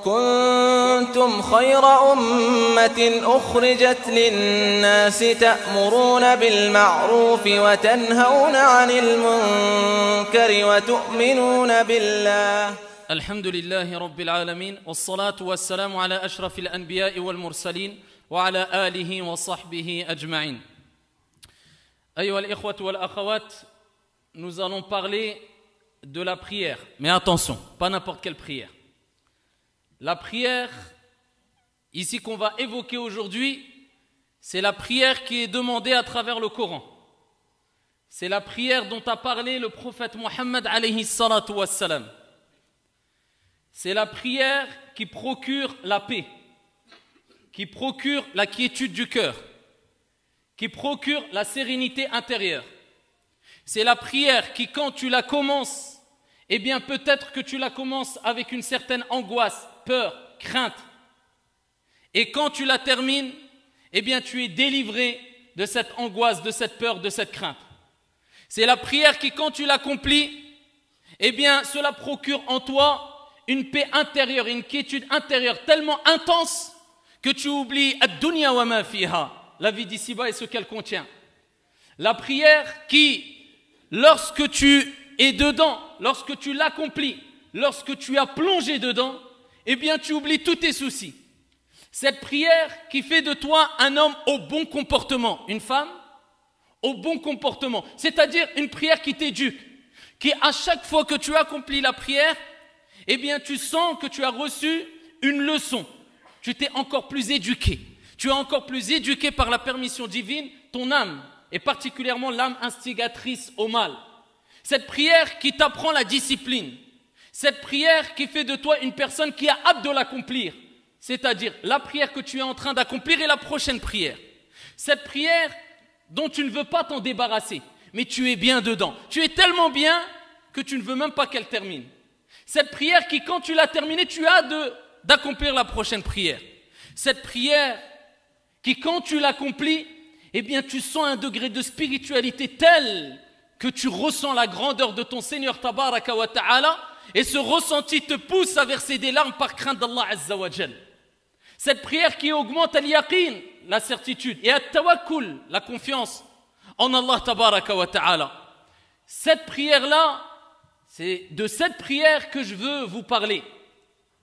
كنتم خير أمة أخرجت للناس تأمرون بالمعروف وتنهون عن المنكر وتؤمنون بالله. الحمد لله رب العالمين والصلاة والسلام على أشرف الأنبياء والمرسلين وعلى آله وصحبه أجمعين. أيها الإخوة والأخوات, nous allons parler de la prière. Mais attention, pas n'importe quelle prière. La prière, ici qu'on va évoquer aujourd'hui, c'est la prière qui est demandée à travers le Coran. C'est la prière dont a parlé le prophète Mohammed alayhi salatu wassalam. C'est la prière qui procure la paix, qui procure la quiétude du cœur, qui procure la sérénité intérieure. C'est la prière qui, quand tu la commences, eh bien peut-être que tu la commences avec une certaine angoisse, peur, crainte. Et quand tu la termines, eh bien tu es délivré de cette angoisse, de cette peur, de cette crainte. C'est la prière qui, quand tu l'accomplis, eh bien cela procure en toi une paix intérieure, une quiétude intérieure tellement intense que tu oublies ad-dunya wa ma fiha, la vie d'ici-bas et ce qu'elle contient. La prière qui, lorsque tu es dedans, lorsque tu l'accomplis, lorsque tu as plongé dedans, eh bien tu oublies tous tes soucis. Cette prière qui fait de toi un homme au bon comportement, une femme au bon comportement, c'est-à-dire une prière qui t'éduque, qui à chaque fois que tu accomplis la prière, eh bien tu sens que tu as reçu une leçon, tu t'es encore plus éduqué, tu es encore plus éduqué par la permission divine, ton âme, et particulièrement l'âme instigatrice au mal. Cette prière qui t'apprend la discipline, cette prière qui fait de toi une personne qui a hâte de l'accomplir, c'est-à-dire la prière que tu es en train d'accomplir et la prochaine prière. Cette prière dont tu ne veux pas t'en débarrasser, mais tu es bien dedans. Tu es tellement bien que tu ne veux même pas qu'elle termine. Cette prière qui, quand tu l'as terminée, tu as d'accomplir la prochaine prière. Cette prière qui, quand tu l'accomplis, eh bien tu sens un degré de spiritualité tel que tu ressens la grandeur de ton Seigneur Tabaraka wa Ta'ala, et ce ressenti te pousse à verser des larmes par crainte d'Allah Azza wa Jal. Cette prière qui augmente al-yaqin, la certitude, et at-tawakkul, la confiance en Allah Tabaraka wa Ta'ala. Cette prière-là, c'est de cette prière que je veux vous parler.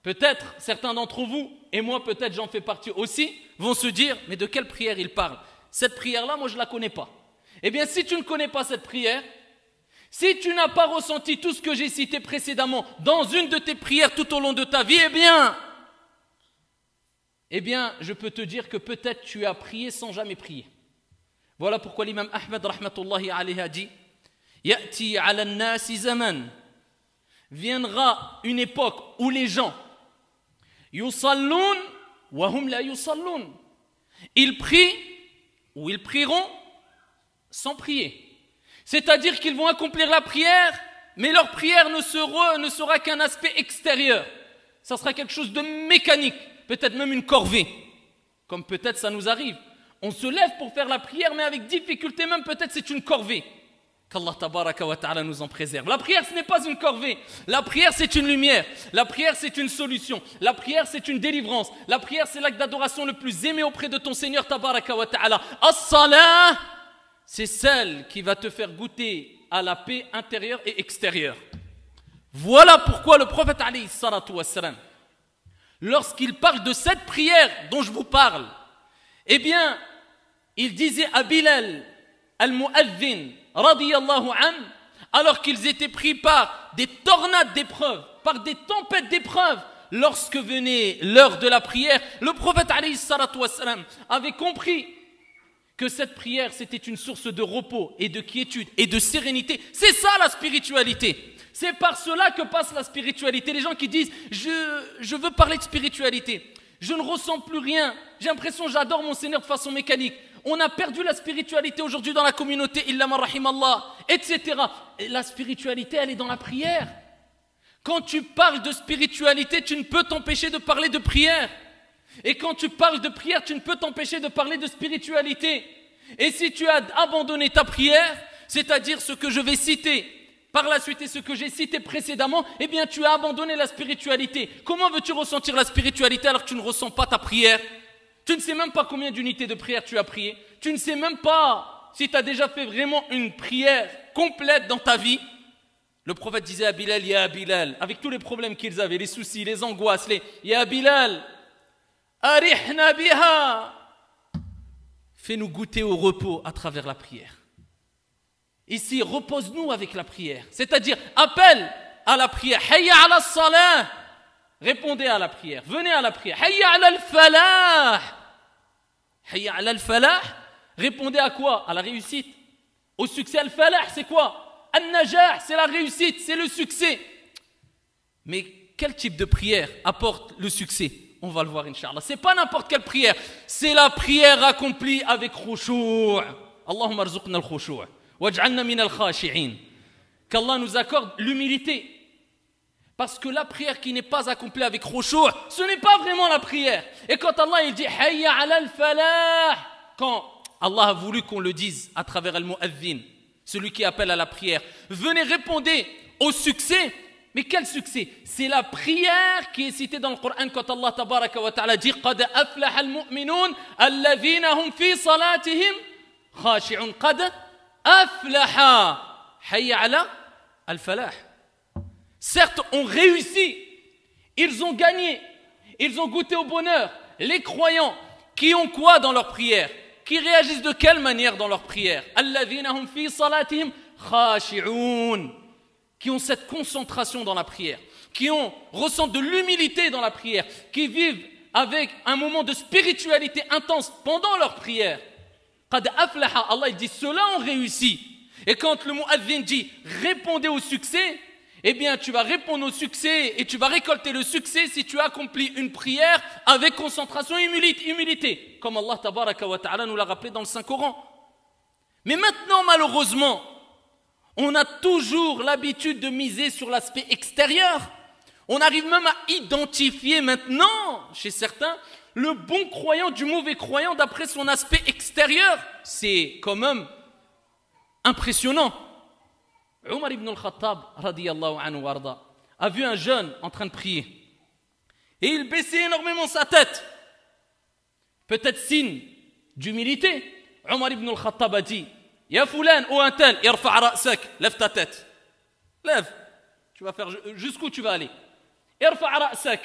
Peut-être certains d'entre vous, et moi peut-être j'en fais partie aussi, vont se dire, mais de quelle prière il parle? Cette prière-là, moi je ne la connais pas. Eh bien, si tu ne connais pas cette prière, si tu n'as pas ressenti tout ce que j'ai cité précédemment dans une de tes prières tout au long de ta vie, eh bien, je peux te dire que peut-être tu as prié sans jamais prier. Voilà pourquoi l'imam Ahmed rahmatullahi alayhi a dit « Ya'ti ala an-nasi zaman » viendra une époque où les gens yusallun wa hum la yusallun. Ils prient ou ils prieront sans prier. C'est-à-dire qu'ils vont accomplir la prière, mais leur prière ne sera qu'un aspect extérieur. Ça sera quelque chose de mécanique, peut-être même une corvée. Comme peut-être ça nous arrive. On se lève pour faire la prière, mais avec difficulté même, peut-être c'est une corvée. Qu'Allah tabaraka wa ta'ala nous en préserve. La prière, ce n'est pas une corvée. La prière, c'est une lumière. La prière, c'est une solution. La prière, c'est une délivrance. La prière, c'est l'acte d'adoration le plus aimé auprès de ton Seigneur tabaraka wa ta'ala. As-salah, c'est celle qui va te faire goûter à la paix intérieure et extérieure. Voilà pourquoi le prophète alayhi salatu wassalam, lorsqu'il parle de cette prière dont je vous parle, eh bien, il disait à Bilal al-Mu'adhin radiyallahu an, alors qu'ils étaient pris par des tornades d'épreuves, par des tempêtes d'épreuves, lorsque venait l'heure de la prière, le prophète alayhi salatu wassalam avait compris que cette prière, c'était une source de repos et de quiétude et de sérénité. C'est ça la spiritualité. C'est par cela que passe la spiritualité. Les gens qui disent « je veux parler de spiritualité, je ne ressens plus rien, j'ai l'impression que j'adore mon Seigneur de façon mécanique ». On a perdu la spiritualité aujourd'hui dans la communauté, illa man rahimallah, etc. Et la spiritualité, elle est dans la prière. Quand tu parles de spiritualité, tu ne peux t'empêcher de parler de prière. Et quand tu parles de prière, tu ne peux t'empêcher de parler de spiritualité. Et si tu as abandonné ta prière, c'est-à-dire ce que je vais citer par la suite et ce que j'ai cité précédemment, eh bien tu as abandonné la spiritualité. Comment veux-tu ressentir la spiritualité alors que tu ne ressens pas ta prière? Tu ne sais même pas combien d'unités de prière tu as prié. Tu ne sais même pas si tu as déjà fait vraiment une prière complète dans ta vie. Le prophète disait à Bilal, Ya Bilal, avec tous les problèmes qu'ils avaient, les soucis, les angoisses, Ya Bilal, arihna biha, fais-nous goûter au repos à travers la prière. Ici, repose-nous avec la prière. C'est-à-dire, appelle à la prière. Hayya ala salah. Répondez à la prière. Venez à la prière. Hayya ala al-falah. Hayya ala al-falah. Répondez à quoi? À la réussite. Au succès. Al-falah, c'est quoi? Al-najah, c'est la réussite, c'est le succès. Mais quel type de prière apporte le succès? On va le voir, Inch'Allah. C'est pas n'importe quelle prière. C'est la prière accomplie avec khushu'. Allahumma arzuqna al-khushu'. Waj'alna min al-khashi'in. Qu'Allah nous accorde l'humilité. Parce que la prière qui n'est pas accomplie avec khushu', ce n'est pas vraiment la prière. Et quand Allah il dit hayya ala al-falah, quand Allah a voulu qu'on le dise à travers al-mu'adhin, celui qui appelle à la prière, venez répondez au succès. Mais quel succès? C'est la prière qui est citée dans le Coran quand Allah tabaraka wa ta'ala dit qad aflaha al-mu'minun alladhina hum fi salatihim khashi'un. Qad aflaha hayya ala al-falah. Certes, ont réussi, ils ont gagné, ils ont goûté au bonheur. Les croyants qui ont quoi dans leur prière? Qui réagissent de quelle manière dans leur prière? Alladhina hum fi salatihim khashi'un. Qui ont cette concentration dans la prière, qui ressentent de l'humilité dans la prière, qui vivent avec un moment de spiritualité intense pendant leur prière. Qad aflaha, Allah il dit ceux-là ont réussi. Et quand le mu'adhin dit répondez au succès, eh bien tu vas répondre au succès et tu vas récolter le succès si tu accomplis une prière avec concentration et humilité, comme Allah tabaraka wa ta'ala nous l'a rappelé dans le Saint-Coran. Mais maintenant malheureusement, on a toujours l'habitude de miser sur l'aspect extérieur. On arrive même à identifier maintenant, chez certains, le bon croyant du mauvais croyant d'après son aspect extérieur. C'est quand même impressionnant. Omar ibn al-Khattab, radiyallahu anhu warda, a vu un jeune en train de prier. Et il baissait énormément sa tête. Peut-être signe d'humilité. Omar ibn al-Khattab a dit, Ya Fulan ou un tel, irfa' ra'sak, lève ta tête. Lève. Tu vas faire jusqu'où tu vas aller. Irfa' ra'sak.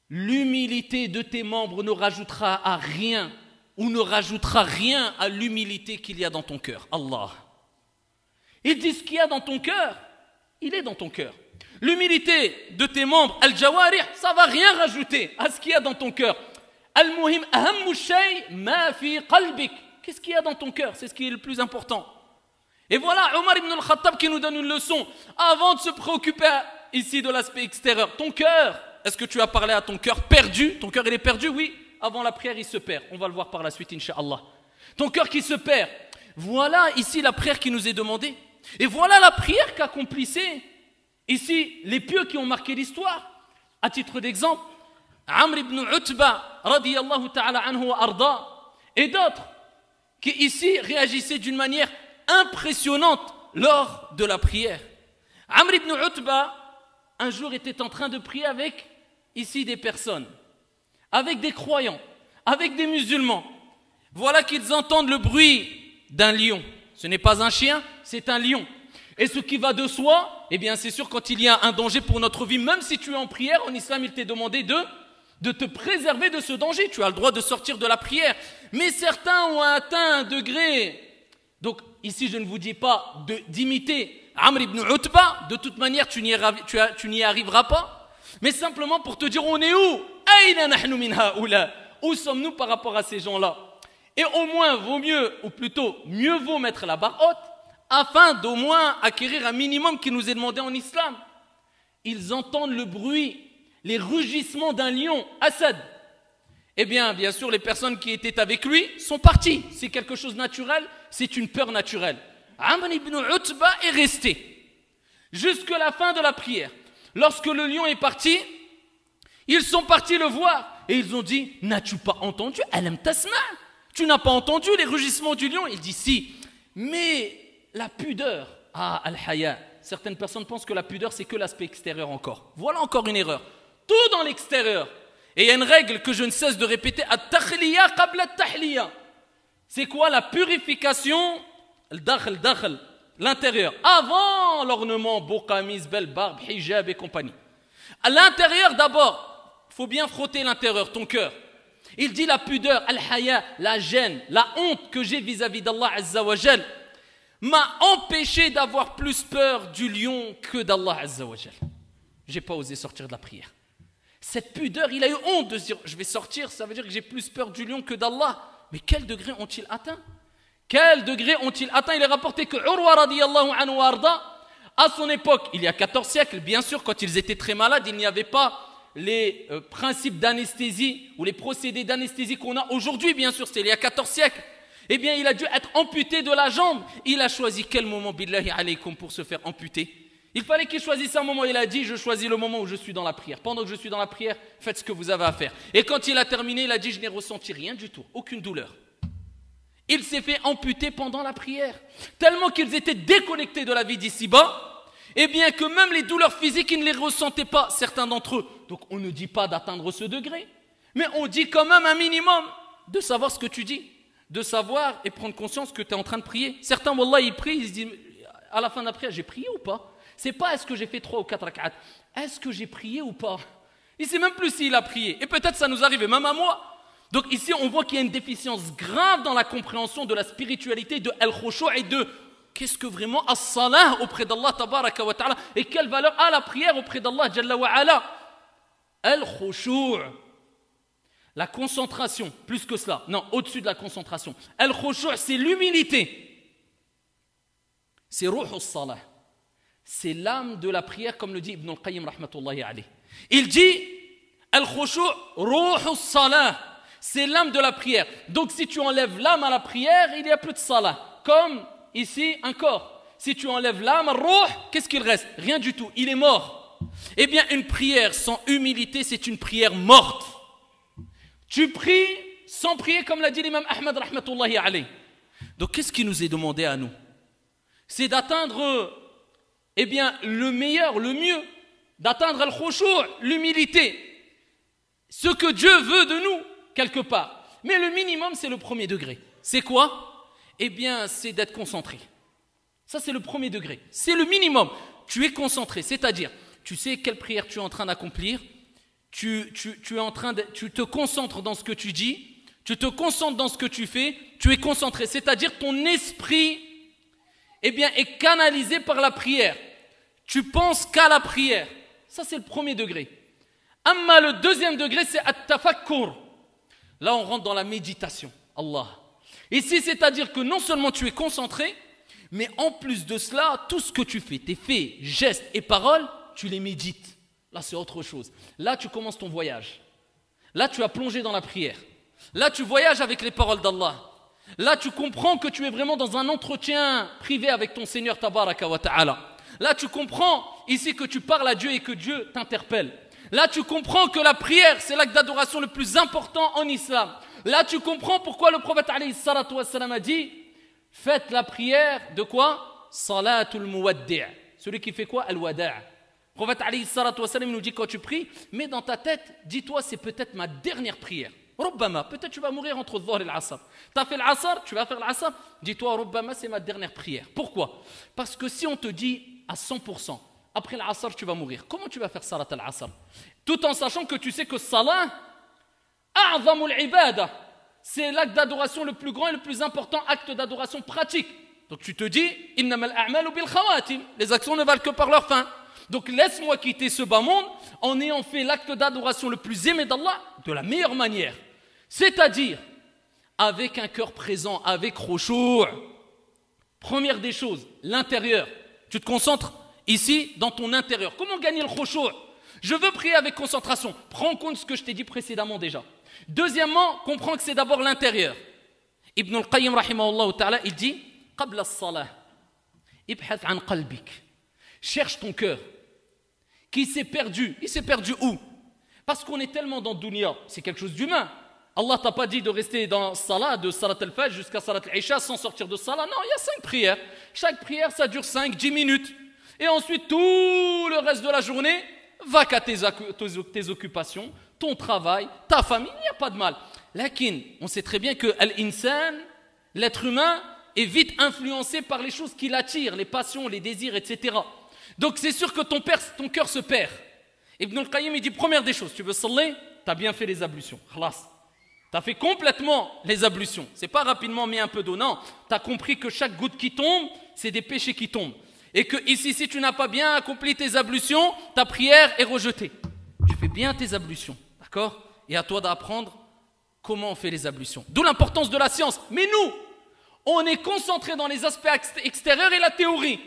L'humilité de tes membres ne rajoutera à rien ou ne rajoutera rien à l'humilité qu'il y a dans ton cœur. Allah. Il dit ce qu'il y a dans ton cœur, il est dans ton cœur. L'humilité de tes membres, al-jawarih, ça va rien rajouter à ce qu'il y a dans ton cœur. Al-muhim ahammu shay ma fi qalbik. Qu'est-ce qu'il y a dans ton cœur? C'est ce qui est le plus important. Et voilà Omar ibn al-Khattab qui nous donne une leçon. Avant de se préoccuper ici de l'aspect extérieur, ton cœur, est-ce que tu as parlé à ton cœur perdu? Ton cœur il est perdu? Oui. Avant la prière il se perd. On va le voir par la suite Inch'Allah. Ton cœur qui se perd. Voilà ici la prière qui nous est demandée. Et voilà la prière qu'accomplissaient ici les pieux qui ont marqué l'histoire. À titre d'exemple, Amr ibn Utba radiyallahu ta'ala anhu wa arda et d'autres qui ici réagissaient d'une manière impressionnante lors de la prière. Amr ibn Utba, un jour, était en train de prier avec ici des personnes, avec des croyants, avec des musulmans. Voilà qu'ils entendent le bruit d'un lion. Ce n'est pas un chien, c'est un lion. Et ce qui va de soi, eh bien c'est sûr quand il y a un danger pour notre vie, même si tu es en prière, en islam il t'est demandé de te préserver de ce danger. Tu as le droit de sortir de la prière. Mais certains ont atteint un degré. Donc ici je ne vous dis pas d'imiter Amr ibn Utba. De toute manière tu n'y arriveras pas. Mais simplement pour te dire on est où? Aïna nahnu min haoula. Où sommes-nous par rapport à ces gens-là? Et au moins vaut mieux, ou plutôt mieux vaut mettre la barre haute, afin d'au moins acquérir un minimum qui nous est demandé en islam. Ils entendent le bruit, les rugissements d'un lion, Assad. Eh bien sûr, les personnes qui étaient avec lui sont parties. C'est quelque chose de naturel, c'est une peur naturelle. Amr ibn Utba est resté jusqu'à la fin de la prière. Lorsque le lion est parti, ils sont partis le voir et ils ont dit, n'as-tu pas entendu? Alam tasma'? Tu n'as pas entendu les rugissements du lion? Il dit si, mais la pudeur Ah, al-haya. Certaines personnes pensent que la pudeur, c'est que l'aspect extérieur encore. Voilà encore une erreur. Tout dans l'extérieur. Et il y a une règle que je ne cesse de répéter, at-takhliya qabla at-tahliya. C'est quoi la purification? Al-dakhl, l'intérieur. Avant l'ornement, beau camis, belle barbe, hijab et compagnie. À l'intérieur d'abord, il faut bien frotter l'intérieur, ton cœur. Il dit la pudeur, al-haya, la gêne, la honte que j'ai vis-à-vis d'Allah Azza wa Jal m'a empêché d'avoir plus peur du lion que d'Allah Azza wa Jal. J'ai pas osé sortir de la prière. Cette pudeur, il a eu honte de se dire, je vais sortir, ça veut dire que j'ai plus peur du lion que d'Allah. Mais quel degré ont-ils atteint? Quel degré ont-ils atteint? Il est rapporté que Urwa radiyallahu anhu arda, à son époque, il y a 14 siècles, bien sûr, quand ils étaient très malades, il n'y avait pas les principes d'anesthésie ou les procédés d'anesthésie qu'on a aujourd'hui, bien sûr, c'était il y a 14 siècles. Eh bien, il a dû être amputé de la jambe. Il a choisi quel moment, billahi alaykum, pour se faire amputer? Il fallait qu'il choisisse un moment. Il a dit, je choisis le moment où je suis dans la prière. Pendant que je suis dans la prière, faites ce que vous avez à faire. Et quand il a terminé, il a dit, je n'ai ressenti rien du tout, aucune douleur. Il s'est fait amputer pendant la prière. Tellement qu'ils étaient déconnectés de la vie d'ici-bas, et bien que même les douleurs physiques, ils ne les ressentaient pas, certains d'entre eux. Donc on ne dit pas d'atteindre ce degré, mais on dit quand même un minimum de savoir ce que tu dis, de savoir et prendre conscience que tu es en train de prier. Certains, wallah, ils prient, ils se disent, à la fin de la prière, j'ai prié ou pas? C'est pas est-ce que j'ai fait 3 ou 4 rak'at, est-ce que j'ai prié ou pas? Il ne sait même plus s'il a prié, et peut-être ça nous arrive, et même à moi. Donc ici, on voit qu'il y a une déficience grave dans la compréhension de la spiritualité, de al-khushu' et de qu'est-ce que vraiment as-salah auprès d'Allah tabaraka wa ta'ala et quelle valeur a la prière auprès d'Allah jalla wa ala. Al-khushu', la concentration, plus que cela, non, au-dessus de la concentration. Al-khushu', c'est l'humilité. C'est ruh as-salah. C'est l'âme de la prière, comme le dit Ibn al-Qayyim rahmatullahi alayh. Il dit al-khushu' ruh as-salah. C'est l'âme de la prière. Donc si tu enlèves l'âme à la prière, il n'y a plus de salah. Comme ici, un corps. Si tu enlèves l'âme, ruh, qu'est-ce qu'il reste? Rien du tout, il est mort. Eh bien, une prière sans humilité, c'est une prière morte. Tu pries sans prier, comme l'a dit l'imam Ahmad rahmatullahi alayh. Donc qu'est-ce qui nous est demandé à nous? C'est d'atteindre, eh bien, le meilleur, le mieux. D'atteindre al-khushu', l'humilité. Ce que Dieu veut de nous, quelque part. Mais le minimum, c'est le premier degré. C'est quoi? Eh bien, c'est d'être concentré. Ça, c'est le premier degré. C'est le minimum. Tu es concentré, c'est-à-dire, tu sais quelle prière tu es en train d'accomplir, tu te concentres dans ce que tu dis, tu te concentres dans ce que tu fais, tu es concentré. C'est-à-dire, ton esprit, eh bien, est canalisé par la prière. Tu penses qu'à la prière. Ça, c'est le premier degré. Amma, le deuxième degré, c'est at-tafakkur. Là, on rentre dans la méditation. Allah. Ici, c'est-à-dire que non seulement tu es concentré, mais en plus de cela, tout ce que tu fais, tes faits, gestes et paroles, tu les médites. Là, c'est autre chose. Là, tu commences ton voyage. Là, tu as plongé dans la prière. Là, tu voyages avec les paroles d'Allah. Là, tu comprends que tu es vraiment dans un entretien privé avec ton Seigneur Tabaraka wa Ta'ala. Là, tu comprends ici que tu parles à Dieu et que Dieu t'interpelle. Là, tu comprends que la prière, c'est l'acte d'adoration le plus important en islam. Là, tu comprends pourquoi le prophète alayhi salatu wassalam a dit faites la prière de quoi? Salatul muwaddi'. Celui qui fait quoi? Al-wada'. Le prophète alayhi salatu wassalam nous dit quand tu pries, mets dans ta tête, dis-toi c'est peut-être ma dernière prière. Rubbama, peut-être tu vas mourir entre Dhuhr et l'Asr. Tu as fait l'Asr, tu vas faire l'Asr, dis-toi Rubbama c'est ma dernière prière. Pourquoi? Parce que si on te dit à 100%, après l'Asr, tu vas mourir. Comment tu vas faire Salat al-Asr? Tout en sachant que tu sais que Salah, a'zamul ibada, c'est l'acte d'adoration le plus grand et le plus important acte d'adoration pratique. Donc tu te dis, innamal a'malu bil khawatim, les actions ne valent que par leur fin. Donc laisse-moi quitter ce bas monde en ayant fait l'acte d'adoration le plus aimé d'Allah de la meilleure manière. C'est-à-dire, avec un cœur présent, avec khushu'. Première des choses, l'intérieur. Tu te concentres ici, dans ton intérieur. Comment gagner le khushu'? Je veux prier avec concentration. Prends en compte ce que je t'ai dit précédemment déjà. Deuxièmement, comprends que c'est d'abord l'intérieur. Ibn al-Qayyim rahimahullah ta'ala, il dit qabla as-salah ibhath an qalbik. Cherche ton cœur qui s'est perdu. Il s'est perdu où? Parce qu'on est tellement dans le dunya, c'est quelque chose d'humain. Allah t'a pas dit de rester dans salat, de salat al-fajr jusqu'à salat al-isha sans sortir de salat. Non, il y a 5 prières. Chaque prière, ça dure 5-10 minutes. Et ensuite, tout le reste de la journée, va qu'à tes occupations, ton travail, ta famille, il n'y a pas de mal. Lakin, on sait très bien que l'insan, l'être humain, est vite influencé par les choses qui l'attirent, les passions, les désirs, etc. Donc c'est sûr que ton cœur se perd. Ibn al-Qayyim, il dit, première des choses, tu veux saller, tu as bien fait les ablutions. Khalas. Tu as fait complètement les ablutions. C'est pas rapidement mis un peu d'eau, non. Tu as compris que chaque goutte qui tombe, c'est des péchés qui tombent. Et que ici, si tu n'as pas bien accompli tes ablutions, ta prière est rejetée. Tu fais bien tes ablutions, d'accord? Et à toi d'apprendre comment on fait les ablutions. D'où l'importance de la science. Mais nous, on est concentré dans les aspects extérieurs et la théorie.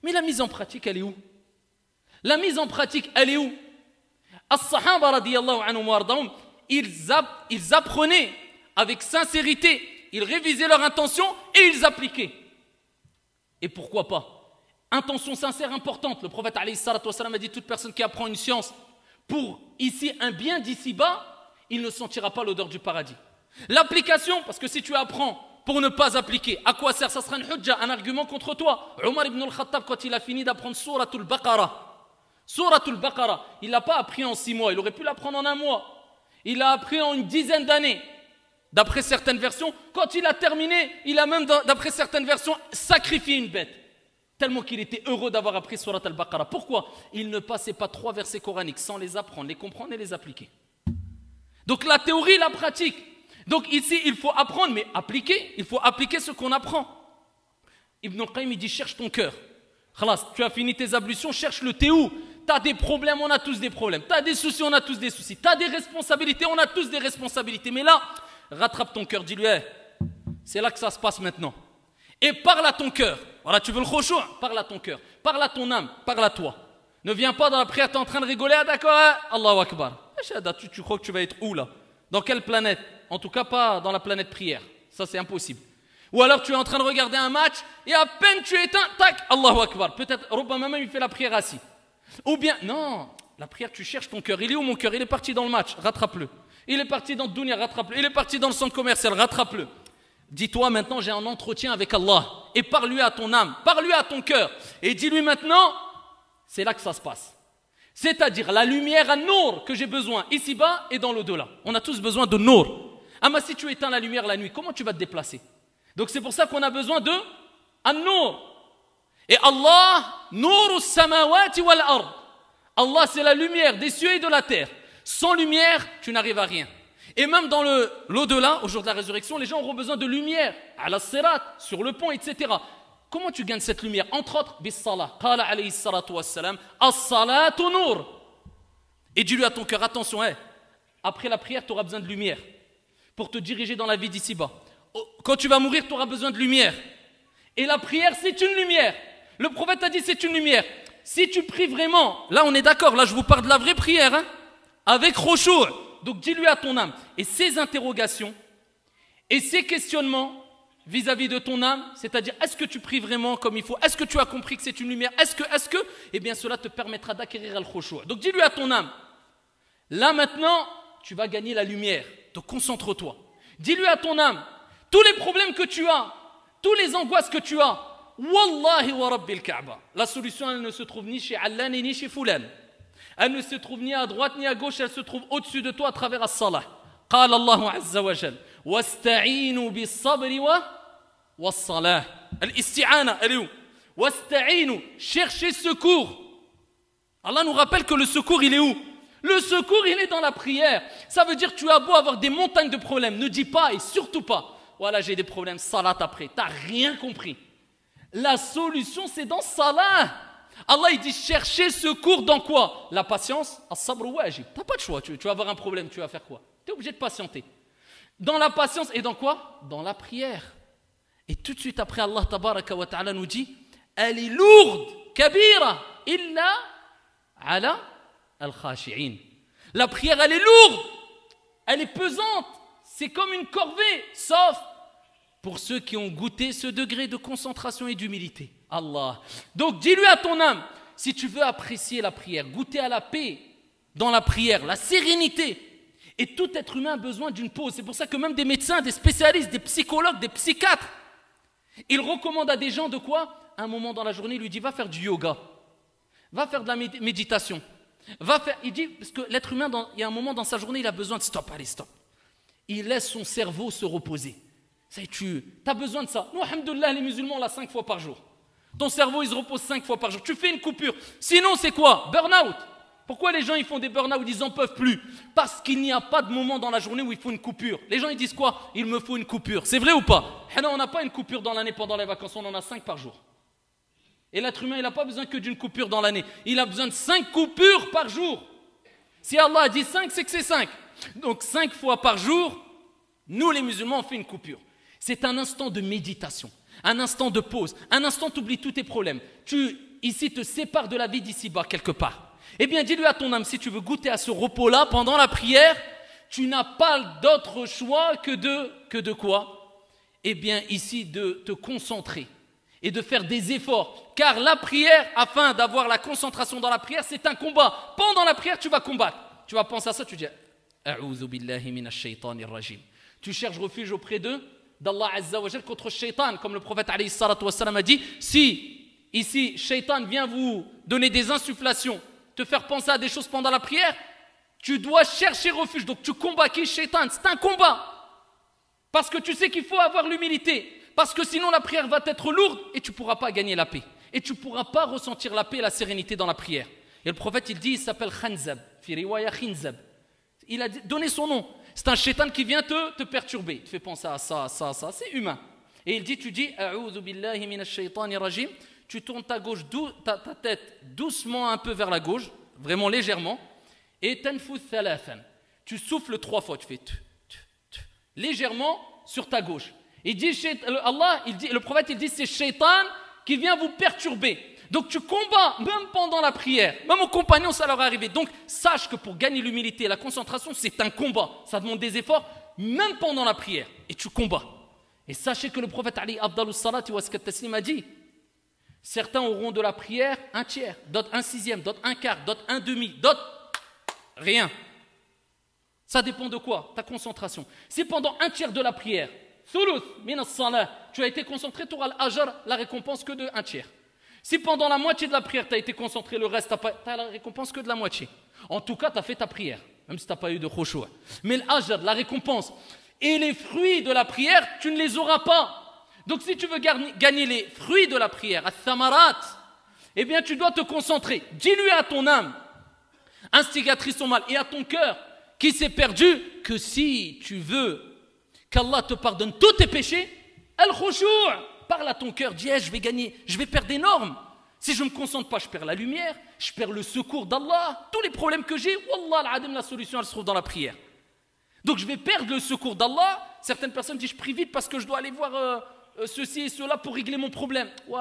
Mais la mise en pratique, elle est où? La mise en pratique, elle est où? As-Sahaba radiyallahu anhum wa ardahum, ils apprenaient avec sincérité, ils révisaient leur intention et ils appliquaient. Et pourquoi pas? Intention sincère importante. Le prophète alayhi salatu wa salam a dit, toute personne qui apprend une science pour ici un bien d'ici-bas, il ne sentira pas l'odeur du paradis. L'application, parce que si tu apprends pour ne pas appliquer, à quoi sert? Ça sera une hujja, un argument contre toi. Omar ibn al-Khattab, quand il a fini d'apprendre Suratul Baqarah, il ne l'a pas appris en 6 mois, il aurait pu l'apprendre en 1 mois. Il l'a appris en une dizaine d'années. D'après certaines versions, quand il a terminé, il a même, d'après certaines versions, sacrifié une bête. Tellement qu'il était heureux d'avoir appris Surat al-Baqarah. Pourquoi? Il ne passait pas 3 versets coraniques sans les apprendre, les comprendre et les appliquer. Donc la théorie, la pratique. Donc ici, il faut apprendre, mais appliquer. Il faut appliquer ce qu'on apprend. Ibn al-Qayyim, il dit, cherche ton cœur. Khalas, tu as fini tes ablutions, cherche le t'es où? Tu as des problèmes, on a tous des problèmes. Tu as des soucis, on a tous des soucis. Tu as des responsabilités, on a tous des responsabilités. Mais là, rattrape ton cœur, dis-lui, hey, c'est là que ça se passe maintenant. Et parle à ton cœur. Voilà, tu veux le khushu', parle à ton cœur. Parle à ton âme, parle à toi. Ne viens pas dans la prière, tu es en train de rigoler, ah d'accord, Allahu Akbar. Tu crois que tu vas être où là? Dans quelle planète? En tout cas, pas dans la planète prière. Ça, c'est impossible. Ou alors, tu es en train de regarder un match et à peine tu éteins, tac, Allahu Akbar. Peut-être, Robama même, il fait la prière assis. Ou bien, non, la prière, tu cherches ton cœur. Il est où mon cœur? Il est parti dans le match, rattrape-le. Il est parti dans le dunya, rattrape-le. Il est parti dans le centre commercial, rattrape-le. Dis-toi maintenant, j'ai un entretien avec Allah. Et parle-lui à ton âme, parle-lui à ton cœur. Et dis-lui maintenant, c'est là que ça se passe. C'est-à-dire la lumière à Nour que j'ai besoin, ici-bas et dans l'au-delà. On a tous besoin de Nour. Ah, mais si tu éteins la lumière la nuit, comment tu vas te déplacer? Donc c'est pour ça qu'on a besoin de An-Nour. Et Allah, Nourus samawati wal ard. Allah, c'est la lumière des cieux et de la terre. Sans lumière, tu n'arrives à rien. Et même dans l'au-delà, au jour de la résurrection, les gens auront besoin de lumière, à la sirat, sur le pont, etc. Comment tu gagnes cette lumière? Entre autres, bis-salah. Qala alayhi salatu wassalam, as-salatu nour. Et dis-lui à ton cœur, attention, après la prière, tu auras besoin de lumière pour te diriger dans la vie d'ici-bas. Quand tu vas mourir, tu auras besoin de lumière. Et la prière, c'est une lumière. Le prophète a dit, c'est une lumière. Si tu pries vraiment, là on est d'accord, là je vous parle de la vraie prière, avec khushu'. Donc dis-lui à ton âme. Et ces interrogations et ces questionnements vis-à-vis de ton âme, c'est-à-dire est-ce que tu pries vraiment comme il faut? Est-ce que tu as compris que c'est une lumière? Est-ce que eh bien cela te permettra d'acquérir le khushu'. Donc dis-lui à ton âme. Là maintenant, tu vas gagner la lumière. Donc concentre-toi. Dis-lui à ton âme, tous les problèmes que tu as, tous les angoisses que tu as, Wallahi wa Rabbil Kaaba, la solution elle ne se trouve ni chez Allah ni chez Fulan. Elle ne se trouve ni à droite ni à gauche, elle se trouve au-dessus de toi à travers as-salah. قال الله عز وجل واستعينوا بالصبر والصلاة. الاستعانة elle est où? واستعينوا, cherchez secours. Allah nous rappelle que le secours il est où? Le secours il est dans la prière. Ça veut dire que tu as beau avoir des montagnes de problèmes, ne dis pas et surtout pas voilà j'ai des problèmes, salat après, tu n'as rien compris. La solution c'est dans salat. Allah il dit chercher secours dans quoi? La patience, as-sabr wajib. Tu n'as pas de choix, tu vas avoir un problème, tu vas faire quoi? Tu es obligé de patienter. Dans la patience et dans quoi? Dans la prière. Et tout de suite après Allah tabaraka wa ta'ala nous dit elle est lourde, kabira, illa ala al-khashi'in. La prière elle est lourde, elle est pesante, c'est comme une corvée, sauf pour ceux qui ont goûté ce degré de concentration et d'humilité. Allah. Donc dis-lui à ton âme, si tu veux apprécier la prière, goûter à la paix dans la prière, la sérénité, Et tout être humain a besoin d'une pause. C'est pour ça que même des médecins, des spécialistes, des psychologues, des psychiatres, ils recommandent à des gens de quoi? Un moment dans la journée, il lui dit va faire du yoga, va faire de la méditation, il dit, parce que l'être humain, il y a un moment dans sa journée, il a besoin de stop, allez stop. Il laisse son cerveau se reposer. Ça, tu as besoin de ça. Nous, alhamdoulilah, les musulmans, on l'a 5 fois par jour. Ton cerveau, il se repose 5 fois par jour. Tu fais une coupure. Sinon, c'est quoi? Burn-out. Pourquoi les gens ils font des burn-out, ils n'en peuvent plus? Parce qu'il n'y a pas de moment dans la journée où il faut une coupure. Les gens ils disent quoi? Il me faut une coupure. C'est vrai ou pas? On n'a pas une coupure dans l'année pendant les vacances, on en a 5 par jour. Et l'être humain il n'a pas besoin que d'une coupure dans l'année. Il a besoin de 5 coupures par jour. Si Allah a dit 5, c'est que c'est 5. Donc 5 fois par jour, nous les musulmans on fait une coupure. C'est un instant de méditation, un instant de pause, un instant tu oublies tous tes problèmes. Tu ici te sépares de la vie d'ici-bas quelque part. Eh bien, dis-lui à ton âme, si tu veux goûter à ce repos-là pendant la prière, tu n'as pas d'autre choix que de quoi? Eh bien, ici, de te concentrer et de faire des efforts. Car la prière, afin d'avoir la concentration dans la prière, c'est un combat. Pendant la prière, tu vas combattre. Tu vas penser à ça, tu dis « A'oudhu billahi minash shaitanir rajim ». Tu cherches refuge auprès d'Allah Azza wa Jal contre Shaitan, comme le prophète alayhi salatu wassalam a dit. Si, ici, Shaitan vient vous donner des insufflations, te faire penser à des choses pendant la prière, tu dois chercher refuge. Donc tu combats qui? Shaitan. C'est un combat. Parce que tu sais qu'il faut avoir l'humilité. Parce que sinon la prière va être lourde et tu ne pourras pas gagner la paix. Et tu ne pourras pas ressentir la paix et la sérénité dans la prière. Et le prophète, il dit, il s'appelle Khanzab. Fi riwaya Khinzab. Il a donné son nom. C'est un shaitan qui vient te perturber. Il te fait penser à ça, ça, ça. C'est humain. Et il dit, tu dis, A'oudhu billahi minash shaitanir rajim. Tu tournes ta tête doucement un peu vers la gauche, vraiment légèrement, et tanfouth thalathan. Tu souffles 3 fois, tu fais légèrement sur ta gauche. Il dit, le prophète il dit c'est Shaitan qui vient vous perturber. Donc tu combats même pendant la prière, même aux compagnons ça leur est arrivé. Donc sache que pour gagner l'humilité et la concentration, c'est un combat. Ça demande des efforts même pendant la prière et tu combats. Et sachez que le prophète Ali Abdalus Salati wa Taslim a dit, certains auront de la prière 1/3, d'autres 1/6, d'autres 1/4, d'autres 1/2, d'autres rien. Ça dépend de quoi? Ta concentration. Si pendant 1/3 de la prière, thuluth min as-salah, tu as été concentré, tu auras l'ajr, la récompense que de 1/3. Si pendant la moitié de la prière, tu as été concentré, le reste, tu n'as la récompense que de la moitié. En tout cas, tu as fait ta prière, même si tu n'as pas eu de khushu'. Mais l'ajr, la récompense et les fruits de la prière, tu ne les auras pas. Donc si tu veux gagner les fruits de la prière, al-thamarat, eh bien tu dois te concentrer. Dis-lui à ton âme, instigatrice au mal, et à ton cœur qui s'est perdu, que si tu veux qu'Allah te pardonne tous tes péchés, al-khushu', parle à ton cœur, dis je vais gagner, je vais perdre énorme. Si je ne me concentre pas, je perds la lumière, je perds le secours d'Allah. Tous les problèmes que j'ai, wallah al-adim, la solution elle se trouve dans la prière. Donc je vais perdre le secours d'Allah. Certaines personnes disent je prie vite parce que je dois aller voir ceci et cela pour régler mon problème. Ouais,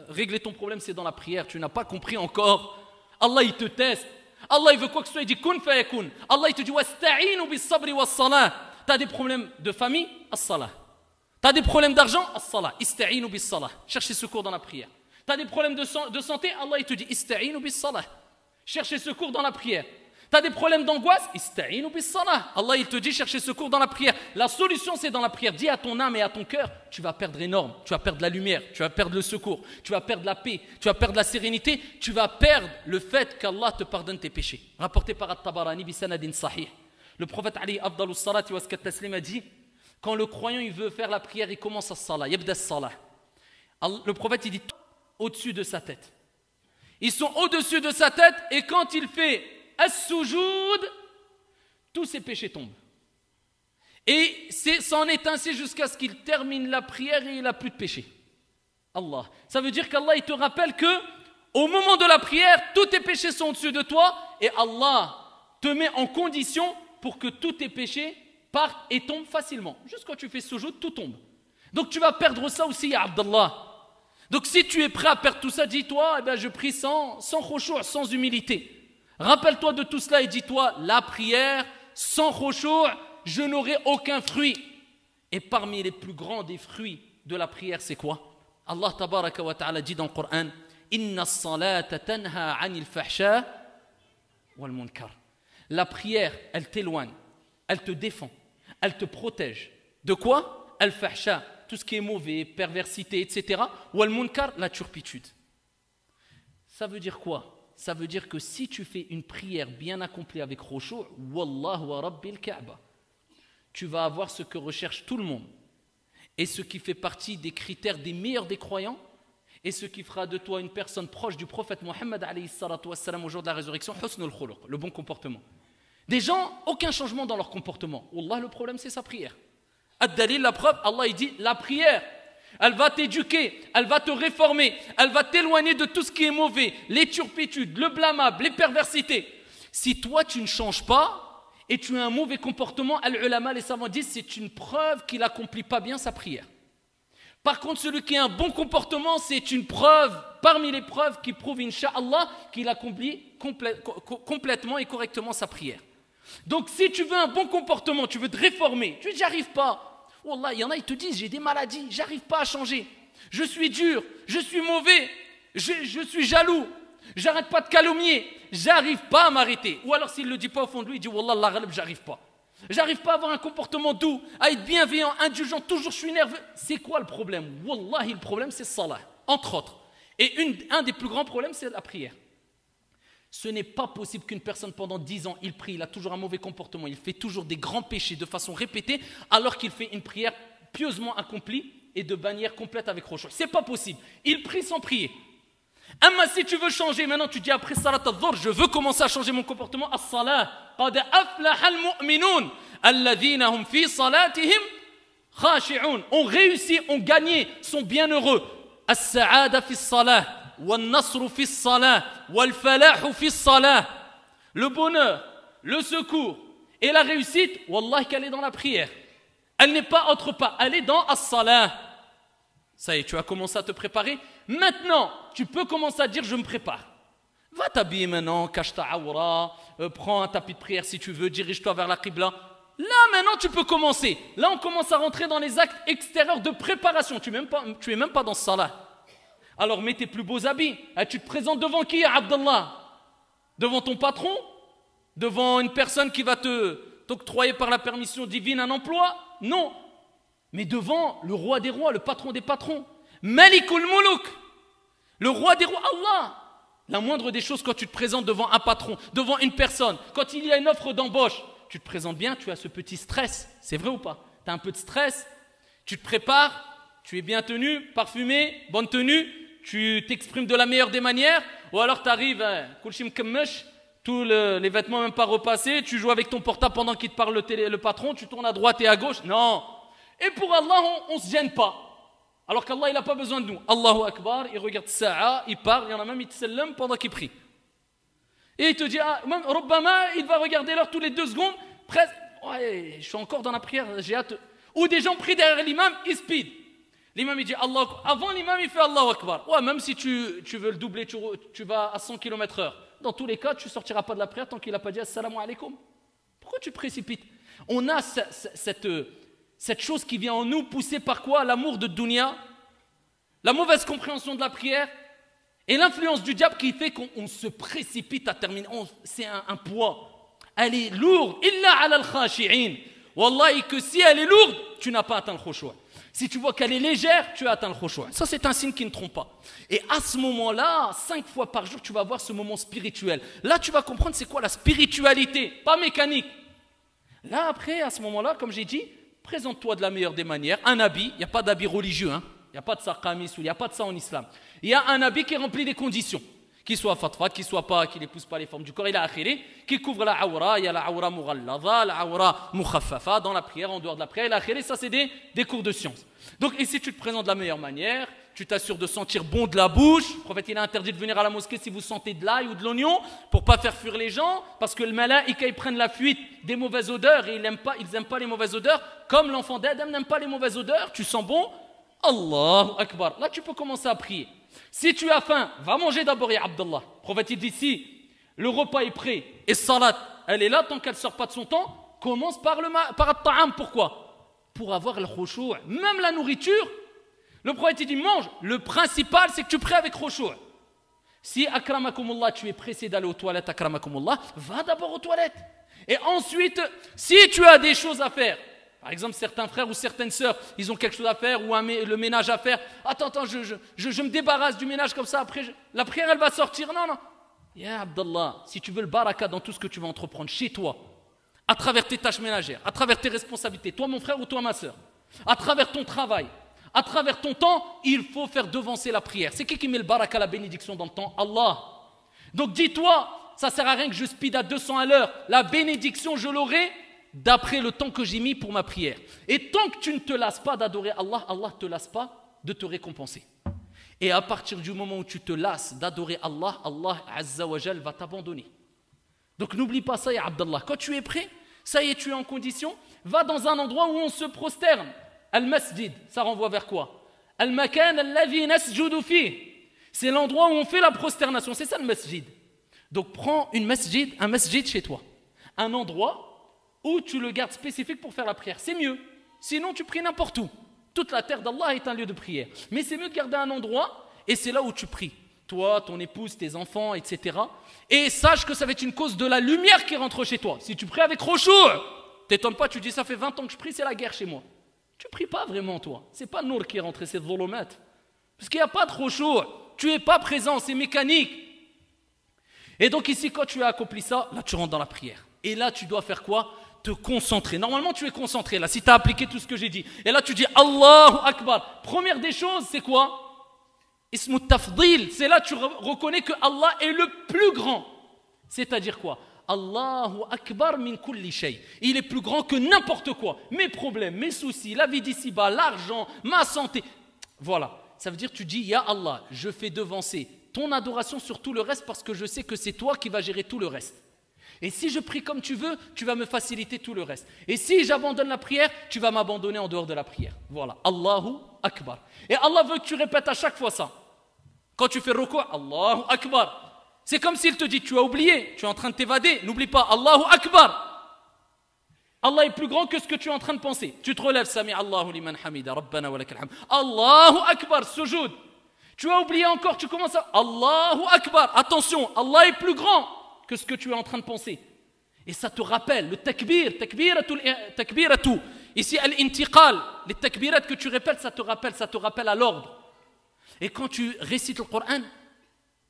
régler ton problème c'est dans la prière, tu n'as pas compris encore. Allah il te teste. Allah il veut quoi que ce soit, il dit kun fayakun. Allah il te dit wasta'inu bis sabri was salah. Tu as des problèmes de famille, as-salah. Tu as des problèmes d'argent, as-salah. Ista'inu bis salah. Cherchez secours dans la prière. Tu as des problèmes de santé, Allah il te dit ista'inu bis salah. Cherchez secours dans la prière. Tu as des problèmes d'angoisse, ista'inu bis salah. Allah il te dit cherchez secours dans la prière. La solution c'est dans la prière. Dis à ton âme et à ton cœur, tu vas perdre énorme, tu vas perdre la lumière, tu vas perdre le secours, tu vas perdre la paix, tu vas perdre la sérénité, tu vas perdre le fait qu'Allah te pardonne tes péchés. Rapporté par At-Tabarani bi sanadin sahih. Le prophète Ali Afdalus Salati wa Taslim a dit, quand le croyant il veut faire la prière, il commence à salah, yabda salah. Le prophète il dit au-dessus de sa tête. Ils sont au-dessus de sa tête et quand il fait as-sujoud, tous ses péchés tombent. Et c'en est ainsi jusqu'à ce qu'il termine la prière et il n'a plus de péché. Allah. Ça veut dire qu'Allah il te rappelle que au moment de la prière, tous tes péchés sont au-dessus de toi et Allah te met en condition pour que tous tes péchés partent et tombent facilement. Juste quand tu fais sujoud, tout tombe. Donc tu vas perdre ça aussi, ya Abdallah. Donc si tu es prêt à perdre tout ça, dis-toi, eh bien, je prie sans khushu', sans humilité. Rappelle-toi de tout cela et dis-toi, la prière, sans khushu', je n'aurai aucun fruit. Et parmi les plus grands des fruits de la prière, c'est quoi? Allah tabaraka wa ta'ala dit dans le Coran, Inna as-salata tanha 'anil fahsha wal munkar. La prière, elle t'éloigne elle te défend, elle te protège. De quoi? Al-fahsha, tout ce qui est mauvais, perversité, etc. Ou al-munkar, la turpitude. Ça veut dire quoi? Ça veut dire que si tu fais une prière bien accomplie avec khushu', wallahu wa rabbil Kaaba, tu vas avoir ce que recherche tout le monde. Et ce qui fait partie des critères des meilleurs des croyants, et ce qui fera de toi une personne proche du prophète Mohammed alayhi salatu wassalam au jour de la résurrection, husnul khuluq, le bon comportement. Des gens, aucun changement dans leur comportement. Wallah, le problème c'est sa prière. Ad-dalil, la preuve, Allah il dit, la prière, elle va t'éduquer, elle va te réformer, elle va t'éloigner de tout ce qui est mauvais, les turpitudes, le blâmable, les perversités. Si toi tu ne changes pas, et tu as un mauvais comportement, al-ulama, les savants disent, c'est une preuve qu'il n'accomplit pas bien sa prière. Par contre, celui qui a un bon comportement, c'est une preuve, parmi les preuves qui prouvent, incha'Allah, qu'il accomplit complètement et correctement sa prière. Donc, si tu veux un bon comportement, tu veux te réformer, tu dis, j'y arrive pas. Wallah, il y en a, ils te disent, j'ai des maladies, j'arrive pas à changer. Je suis dur, je suis mauvais, je suis jaloux. J'arrête pas de calomnier, j'arrive pas à m'arrêter. Ou alors s'il ne le dit pas au fond de lui, il dit Wallah, Allah ghalib, j'arrive pas. J'arrive pas à avoir un comportement doux, à être bienveillant, indulgent, toujours je suis nerveux. C'est quoi le problème? Wallahi, le problème c'est salah, entre autres. Et un des plus grands problèmes c'est la prière. Ce n'est pas possible qu'une personne pendant 10 ans, il prie, il a toujours un mauvais comportement, il fait toujours des grands péchés de façon répétée, alors qu'il fait une prière pieusement accomplie et de manière complète avec khushu'. C'est pas possible. Il prie sans prier. Amma si tu veux changer, maintenant tu dis après salat al-dhuhr, je veux commencer à changer mon comportement, as-salah, qad aflaha al-mu'minun, alladhina hum fi salatihim khashi'un. On réussit, on gagne, sont bienheureux. As-sa'ada fi as-salah, wal-nasru fi as-salah, wal-falahu fi as-salah. Le bonheur, le secours et la réussite, wallah qu'elle est dans la prière. Elle n'est pas autre part, elle est dans as-salah. Ça y est, tu as commencé à te préparer. Maintenant, tu peux commencer à dire je me prépare. Va t'habiller maintenant, cache ta awra, prends un tapis de prière si tu veux, dirige-toi vers la qibla. Là maintenant tu peux commencer. Là on commence à rentrer dans les actes extérieurs de préparation. Tu es même pas dans ce salat. Alors mets tes plus beaux habits. Tu te présentes devant qui, Abdallah? Devant ton patron? Devant une personne qui va t'octroyer par la permission divine un emploi? Non. Mais devant le roi des rois, le patron des patrons, Malikul Muluk, le roi des rois, Allah. La moindre des choses quand tu te présentes devant un patron, devant une personne, quand il y a une offre d'embauche, tu te présentes bien, tu as ce petit stress, c'est vrai ou pas? Tu as un peu de stress, tu te prépares, tu es bien tenu, parfumé, bonne tenue, tu t'exprimes de la meilleure des manières, ou alors tu arrives, tous les vêtements même pas repassés, tu joues avec ton portable pendant qu'il te parle le patron, tu tournes à droite et à gauche, non. Et pour Allah, on ne se gêne pas. Alors qu'Allah, il n'a pas besoin de nous. Allahu Akbar, il regarde Sa'a, il parle, il y en a même, il te sallam pendant qu'il prie. Et il te dit, même Rubbama, il va regarder l'heure tous les 2 secondes, presque, ouais, je suis encore dans la prière, j'ai hâte. Ou des gens prient derrière l'imam, ils speed. L'imam, il dit Allah Akbar. Avant l'imam, il fait Allahu Akbar. Ouais, même si tu veux le doubler, tu vas à 100 km/h. Dans tous les cas, tu ne sortiras pas de la prière tant qu'il n'a pas dit Assalamu alaikum. Pourquoi tu précipites? On a cette chose qui vient en nous, poussée par quoi? L'amour de dunya, la mauvaise compréhension de la prière et l'influence du diable qui fait qu'on se précipite à terminer. C'est un poids. Elle est lourde. Illa ala al-khashi'in. Wallahi que si elle est lourde, tu n'as pas atteint le khushu'. Si tu vois qu'elle est légère, tu as atteint le khushu'. Ça, c'est un signe qui ne trompe pas. Et à ce moment-là, 5 fois par jour, tu vas avoir ce moment spirituel. Là, tu vas comprendre c'est quoi la spiritualité, pas mécanique. Là, après, à ce moment-là, comme j'ai dit, présente-toi de la meilleure des manières. Un habit, il n'y a pas d'habit religieux, hein. Il n'y a pas de saqamis, il n'y a pas de ça en islam. Il y a un habit qui remplit des conditions. Qu'il soit fatfat, qu'il soit pas, qu'il n'épouse pas les formes du corps, il a akhiri, qui couvre la awra, il y a la awra mughallada, la awra mukhaffafa, dans la prière, en dehors de la prière, il a akhiri, ça c'est des cours de science. Donc ici tu te présentes de la meilleure manière, tu t'assures de sentir bon de la bouche. Le prophète il a interdit de venir à la mosquée si vous sentez de l'ail ou de l'oignon, pour pas faire fuir les gens, parce que le malaïka ils prennent la fuite des mauvaises odeurs et ils n'aiment pas les mauvaises odeurs, comme l'enfant d'Adam n'aime pas les mauvaises odeurs, tu sens bon, Allahu Akbar. Là tu peux commencer à prier. Si tu as faim, va manger d'abord, ya Abdallah. Le prophète il dit si le repas est prêt et salat, elle est là tant qu'elle ne sort pas de son temps, commence par at-ta'am. Pourquoi? Pour avoir le khushu'. Même la nourriture, le prophète il dit mange. Le principal c'est que tu pries avec khushu'. Si akramakumullah tu es pressé d'aller aux toilettes, akramakumullah, va d'abord aux toilettes. Et ensuite, si tu as des choses à faire, par exemple, certains frères ou certaines sœurs, ils ont quelque chose à faire ou le ménage à faire. Attends, je me débarrasse du ménage comme ça, après, la prière, elle va sortir. Non. Ya Abdallah, si tu veux le baraka dans tout ce que tu vas entreprendre chez toi, à travers tes tâches ménagères, à travers tes responsabilités, toi mon frère ou toi ma sœur, à travers ton travail, à travers ton temps, il faut faire devancer la prière. C'est qui met le baraka, la bénédiction dans le temps? Allah. Donc dis-toi, ça ne sert à rien que je speed à 200 à l'heure. La bénédiction, je l'aurai d'après le temps que j'ai mis pour ma prière. Et tant que tu ne te lasses pas d'adorer Allah, Allah ne te lasse pas de te récompenser. Et à partir du moment où tu te lasses d'adorer Allah, Allah Azza wa Jal va t'abandonner. Donc n'oublie pas ça, ya Abdallah. Quand tu es prêt, ça y est, tu es en condition, va dans un endroit où on se prosterne. Al-Masjid, ça renvoie vers quoi? Al-Makan alladhi nasjudu fih. C'est l'endroit où on fait la prosternation, c'est ça le masjid. Donc prends un masjid chez toi. Un endroit où tu le gardes spécifique pour faire la prière. C'est mieux. Sinon, tu pries n'importe où. Toute la terre d'Allah est un lieu de prière. Mais c'est mieux de garder un endroit et c'est là où tu pries. Toi, ton épouse, tes enfants, etc. Et sache que ça va être une cause de la lumière qui rentre chez toi. Si tu pries avec khushu', t'étonnes pas, tu dis ça fait 20 ans que je prie, c'est la guerre chez moi. Tu pries pas vraiment, toi. C'est pas Nour qui est rentré, c'est Dhulumat. Parce qu'il n'y a pas de khushu'. Tu n'es pas présent, c'est mécanique. Et donc ici, quand tu as accompli ça, là tu rentres dans la prière. Et là, tu dois faire quoi? Te concentrer. Normalement, tu es concentré là, si tu as appliqué tout ce que j'ai dit. Et là, tu dis Allahu Akbar. Première des choses, c'est quoi? Ismu tafdil. C'est là que tu reconnais que Allah est le plus grand. C'est-à-dire quoi? Allahu Akbar min kulli shay. Il est plus grand que n'importe quoi. Mes problèmes, mes soucis, la vie d'ici-bas, l'argent, ma santé. Voilà. Ça veut dire, tu dis, Ya Allah, je fais devancer ton adoration sur tout le reste parce que je sais que c'est toi qui vas gérer tout le reste. Et si je prie comme tu veux, tu vas me faciliter tout le reste. Et si j'abandonne la prière, tu vas m'abandonner en dehors de la prière. Voilà. Allahu Akbar. Et Allah veut que tu répètes à chaque fois ça. Quand tu fais ruku', Allahu Akbar. C'est comme s'il te dit, tu as oublié, tu es en train de t'évader. N'oublie pas, Allahu Akbar. Allah est plus grand que ce que tu es en train de penser. Tu te relèves, Sami Allahu liman hamida, Rabbana wa lakal hamd. Allahu Akbar, sujoud. Tu as oublié encore, tu commences à Allahu Akbar. Attention, Allah est plus grand que ce que tu es en train de penser. Et ça te rappelle, le takbir, takbiratu. Ici, al-intiqal, les takbirat que tu répètes, ça te rappelle à l'ordre. Et quand tu récites le Coran,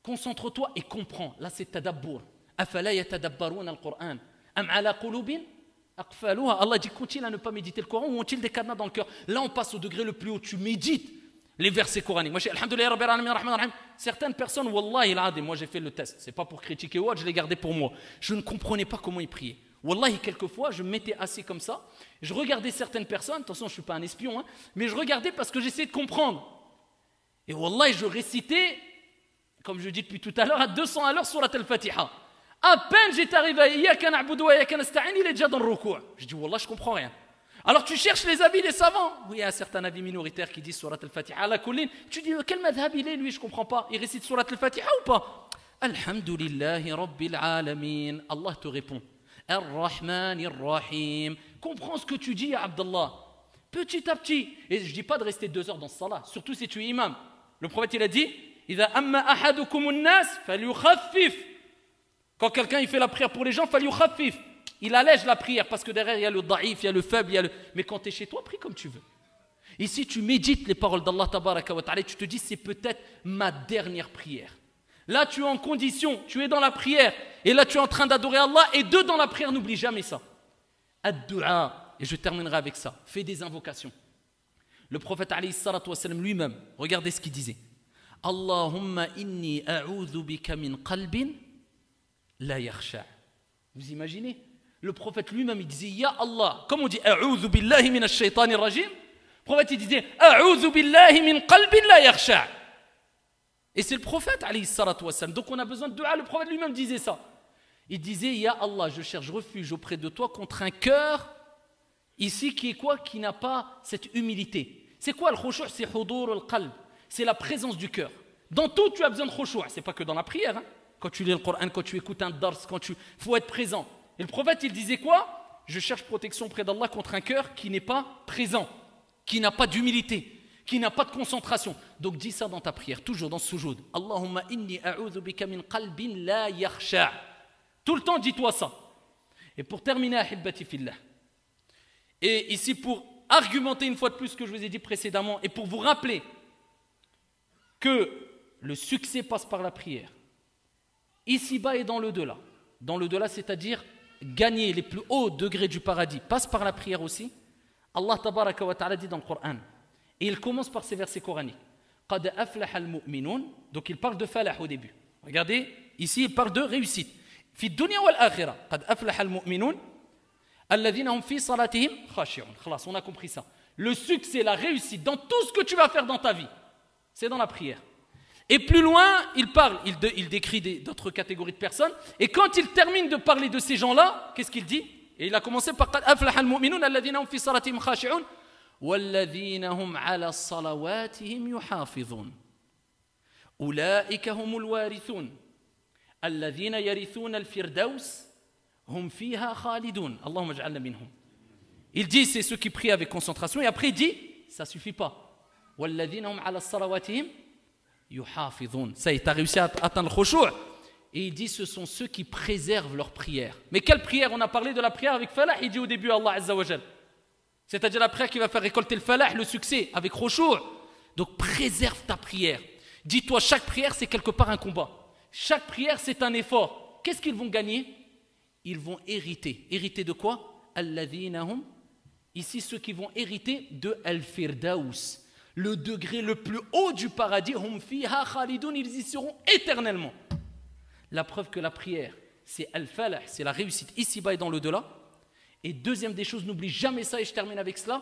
concentre-toi et comprends. Là, c'est tadabbur. Afala yatadabbaruna al-Qur'an. Am ala qulubin aqfaluha. Allah dit, continue à ne pas méditer le Coran ou ont-ils des cadenas dans le cœur? Là, on passe au degré le plus haut. Tu médites les versets coraniques. Moi, alhamdoulilah, rabbil alamin, rahman rahim. Certaines personnes, wallahi al-adim, moi j'ai fait le test. C'est pas pour critiquer ou autre, je l'ai gardé pour moi. Je ne comprenais pas comment ils priaient. Wallahi, quelquefois, je me mettais assis comme ça. Je regardais certaines personnes. Attention, je ne suis pas un espion, hein, mais je regardais parce que j'essayais de comprendre. Et wallahi, je récitais, comme je dis depuis tout à l'heure, à 200 à l'heure surat al-Fatiha. À peine j'étais arrivé à Iyyaka na'budu wa iyyaka nasta'in, il est déjà dans le ruku'. Je dis, wallah, je comprends rien. Alors tu cherches les avis des savants. Oui, il y a certains avis minoritaires qui disent surat al-Fatiha à la colline. Tu dis, quel madhab il est, lui, je ne comprends pas. Il récite surat al-Fatiha ou pas? Alhamdulillahi rabbil alamin. Allah te répond. Ar-Rahman ar-Rahim. Comprends ce que tu dis, Abdallah. Petit à petit. Et je ne dis pas de rester 2 heures dans ce salat, surtout si tu es imam. Le prophète, il a dit, Idha amma ahadukum an-nas falyukhaffif. Quand quelqu'un il fait la prière pour les gens, falyukhaffif. Il allège la prière parce que derrière il y a le daïf, il y a le faible, mais quand tu es chez toi, prie comme tu veux. Ici, tu médites les paroles d'Allah tabaraka wa ta'ala, tu te dis c'est peut-être ma dernière prière. Là, tu es en condition, tu es dans la prière, et là tu es en train d'adorer Allah, et dans la prière, n'oublie jamais ça. Ad-du'a, et je terminerai avec ça, fais des invocations. Le prophète alayhi salatu wa sallam lui-même, regardez ce qu'il disait. Allahumma inni a'udhu bika min qalbin la yakhsha. Vous imaginez? Le prophète lui-même, il disait, Ya Allah, comme on dit, A'udhu billahi minash shaytanir rajim. Le prophète, il disait, A'udhu billahi min qalbin la yakhsha. Et c'est le prophète, alayhi salatu wassalam. Donc on a besoin de dua. Le prophète lui-même disait ça. Il disait, Ya Allah, je cherche refuge auprès de toi contre un cœur, ici, qui est quoi? Qui n'a pas cette humilité. C'est quoi le khushu'? C'est hudur al-qalb. C'est la présence du cœur. Dans tout, tu as besoin de khushu'. C'est pas que dans la prière, hein. Quand tu lis le Coran, quand tu écoutes un dars, faut être présent. Et le prophète, il disait quoi? Je cherche protection auprès d'Allah contre un cœur qui n'est pas présent, qui n'a pas d'humilité, qui n'a pas de concentration. Donc dis ça dans ta prière, toujours dans ce sujoud. Allahumma inni a'udhu bika min qalbin la yakhsha. Tout le temps, dis-toi ça. Et pour terminer, Ahibbati fillah, et ici pour argumenter une fois de plus ce que je vous ai dit précédemment, et pour vous rappeler que le succès passe par la prière, ici-bas et dans l'au-delà. Dans l'au-delà, c'est-à-dire gagner les plus hauts degrés du paradis, passe par la prière aussi. Allah tabaraka wa ta'ala dit dans le Coran, et il commence par ces versets coraniques. Qad aflaha al-mu'minun, donc il parle de falah au début. Regardez, ici il parle de réussite. Fi dunya wal akhirah, qad aflaha al-mu'minun alladhina hum fi salatihim khashi'un. Khalas, on a compris ça. Le succès, la réussite dans tout ce que tu vas faire dans ta vie, c'est dans la prière. Et plus loin, il décrit d'autres catégories de personnes. Et quand il termine de parler de ces gens-là, qu'est-ce qu'il dit? Et il a commencé par قَدْ أَفْلَحَ الْمُؤْمِنُونَ الَّذِينَ هُمْ فِي صَلَاتِهِمْ خَاشِعُونَ وَالَّذِينَ هُمْ عَلَى صَلَوَاتِهِمْ يُحَافِظُونَ أُولَئِكَ هُمُ الْوَارِثُونَ الَّذِينَ يَرِثُونَ الْفِرْدَوْسَ هُمْ فِيهَا خَالِدُونَ اللهم اجعلنا منهم. Il dit c'est ceux qui prient avec concentration et après il dit ça suffit pas. وَالَّذِينَ هُمْ عَلَى صَلَوَاتِهِمْ yuhafidhun. Ça y est, tu as réussi à atteindre le khushu'. Et il dit ce sont ceux qui préservent leurs prières. Mais quelle prière? On a parlé de la prière avec falah, il dit au début Allah Azza wa Jal. C'est-à-dire la prière qui va faire récolter le falah, le succès, avec khushu'. Donc préserve ta prière. Dis-toi, chaque prière c'est quelque part un combat. Chaque prière c'est un effort. Qu'est-ce qu'ils vont gagner? Ils vont hériter. Hériter de quoi? Alladhina hum. Ici ceux qui vont hériter de al-firdaus. Le degré le plus haut du paradis, hum fiha khalidun, ils y seront éternellement. La preuve que la prière, c'est al-falah, c'est la réussite ici-bas et dans l'au-delà. Et deuxième des choses, n'oublie jamais ça et je termine avec cela.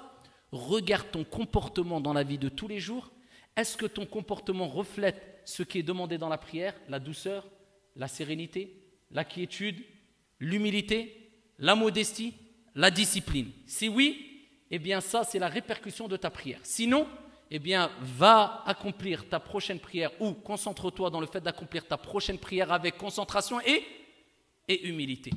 Regarde ton comportement dans la vie de tous les jours. Est-ce que ton comportement reflète ce qui est demandé dans la prière? La douceur, la sérénité, la quiétude, l'humilité, la modestie, la discipline. Si oui, eh bien ça c'est la répercussion de ta prière. Sinon, eh bien, va accomplir ta prochaine prière ou concentre-toi dans le fait d'accomplir ta prochaine prière avec concentration et humilité.